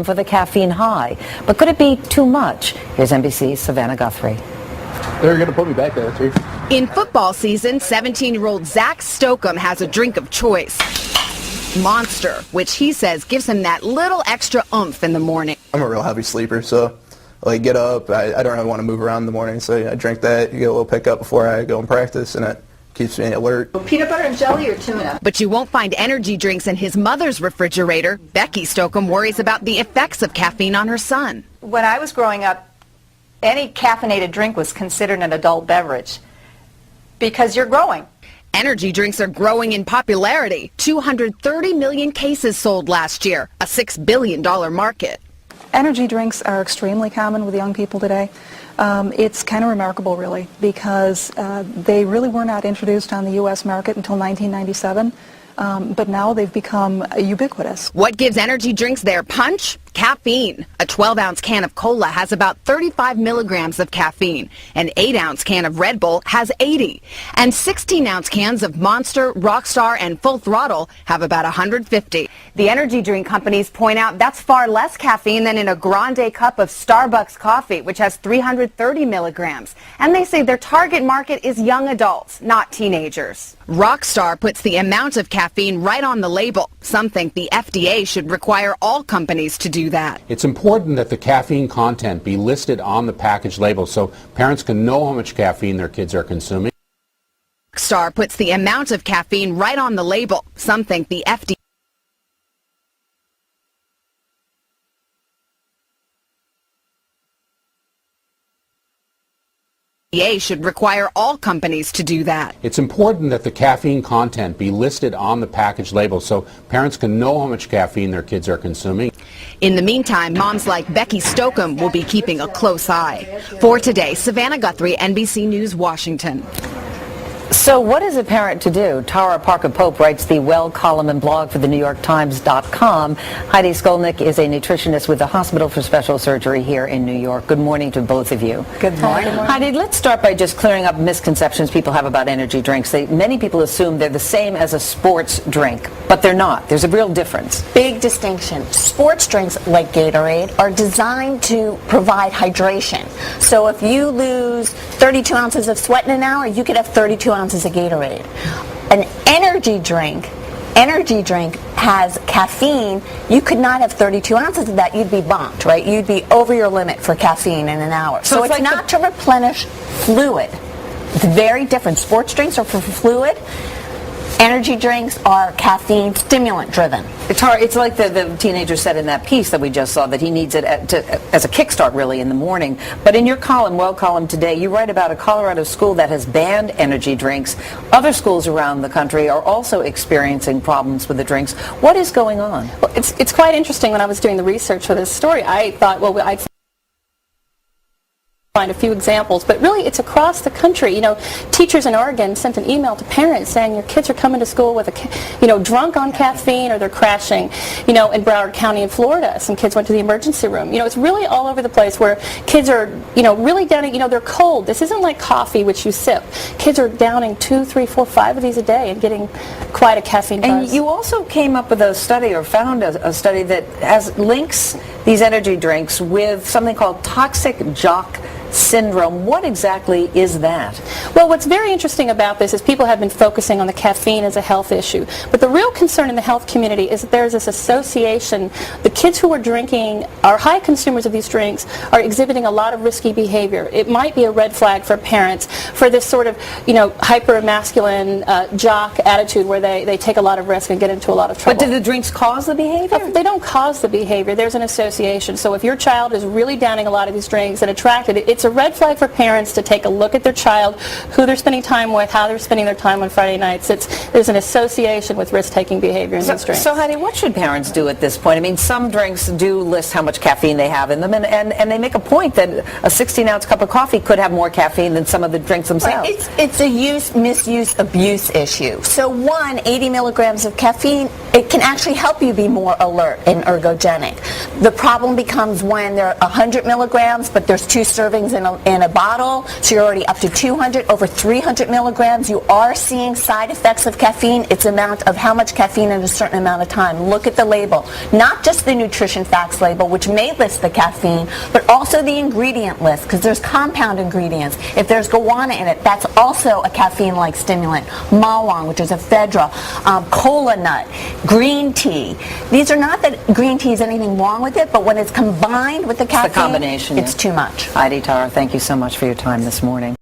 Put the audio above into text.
for the caffeine high. But could it be too much? Here's NBC's Savannah Guthrie. They're going to put me back there, too. In football season, 17-year-old Zach Stokeham has a drink of choice. Monster, which he says gives him that little extra oomph in the morning. I'm a real heavy sleeper, so get up. I don't really want to move around in the morning, so I drink that, get a little pickup before I go and practice, and it keeps me alert. Peanut butter and jelly or tuna? But you won't find energy drinks in his mother's refrigerator. Becky Stokeham worries about the effects of caffeine on her son. When I was growing up, any caffeinated drink was considered an adult beverage because you're growing. Energy drinks are growing in popularity. 230 million cases sold last year, a $6 billion market. Energy drinks are extremely common with young people today. It's kind of remarkable, really, because they really were not introduced on the U.S. market until 1997, but now they've become ubiquitous. What gives energy drinks their punch? Caffeine. A 12-ounce can of cola has about 35 milligrams of caffeine. An 8-ounce can of Red Bull has 80. And 16-ounce cans of Monster, Rockstar, and Full Throttle have about 150. The energy drink companies point out that's far less caffeine than in a grande cup of Starbucks coffee, which has 330 milligrams. And they say their target market is young adults, not teenagers. Rockstar puts the amount of caffeine right on the label. Some think the FDA should require all companies to do that. It's important that the caffeine content be listed on the package label so parents can know how much caffeine their kids are consuming. Rockstar puts the amount of caffeine right on the label. Some think the FDA should require all companies to do that. It's important that the caffeine content be listed on the package label so parents can know how much caffeine their kids are consuming. In the meantime, moms like Becky Stokeham will be keeping a close eye. For today, Savannah Guthrie, NBC News, Washington. So what is a parent to do? Tara Parker Pope writes the Well column and blog for the NewYorkTimes.com. Heidi Skolnick is a nutritionist with the Hospital for Special Surgery here in New York. Good morning to both of you. Good morning. Heidi, let's start by just clearing up misconceptions people have about energy drinks. Many people assume they're the same as a sports drink, but they're not. There's a real difference. Big distinction. Sports drinks like Gatorade are designed to provide hydration. So if you lose 32 ounces of sweat in an hour, you could have 32 ounces of Gatorade. An energy drink has caffeine. You could not have 32 ounces of that. You'd be bonked, right? You'd be over your limit for caffeine in an hour. So it's like not to replenish fluid. It's very different. Sports drinks are for fluid. Energy drinks are caffeine stimulant driven. It's like the teenager said in that piece that we just saw, that he needs it as a kickstart really in the morning. But in your column, Well column today, you write about a Colorado school that has banned energy drinks. Other schools around the country are also experiencing problems with the drinks. What is going on? Well, it's quite interesting. When I was doing the research for this story, I thought, well, I'd find a few examples, but really it's across the country. You know, teachers in Oregon sent an email to parents saying your kids are coming to school with drunk on caffeine, or they're crashing. You know, in Broward County in Florida, some kids went to the emergency room. You know, it's really all over the place where kids are, really downing, they're cold. This isn't like coffee, which you sip. Kids are downing 2, 3, 4, 5 of these a day and getting quite a caffeine buzz. And you also came up with a study, or found a study that links these energy drinks with something called toxic jock syndrome. What exactly is that? Well, what's very interesting about this is people have been focusing on the caffeine as a health issue. But the real concern in the health community is that there's this association. The kids who are drinking, are high consumers of these drinks, are exhibiting a lot of risky behavior. It might be a red flag for parents for this sort of, hyper-masculine jock attitude where they take a lot of risk and get into a lot of trouble. But do the drinks cause the behavior? They don't cause the behavior. There's an association. So if your child is really downing a lot of these drinks and attracted, it's a red flag for parents to take a look at their child, who they're spending time with, how they're spending their time on Friday nights. There's an association with risk-taking behavior in these drinks. So, Heidi, what should parents do at this point? I mean, some drinks do list how much caffeine they have in them, and they make a point that a 16-ounce cup of coffee could have more caffeine than some of the drinks themselves. Right. It's a misuse, abuse issue. So 80 milligrams of caffeine, it can actually help you be more alert and ergogenic. The problem becomes when there are 100 milligrams, but there's 2 servings servings in a bottle, so you're already up to 200, over 300 milligrams. You are seeing side effects of caffeine. It's amount of how much caffeine in a certain amount of time. Look at the label. Not just the nutrition facts label, which may list the caffeine, but also the ingredient list, because there's compound ingredients. If there's guarana in it, that's also a caffeine-like stimulant. Malong, which is ephedra, cola nut, green tea. These are not that green tea is anything wrong with it, but when it's combined with the caffeine, combination, it's too much. Heidi Tara, thank you so much for your time this morning.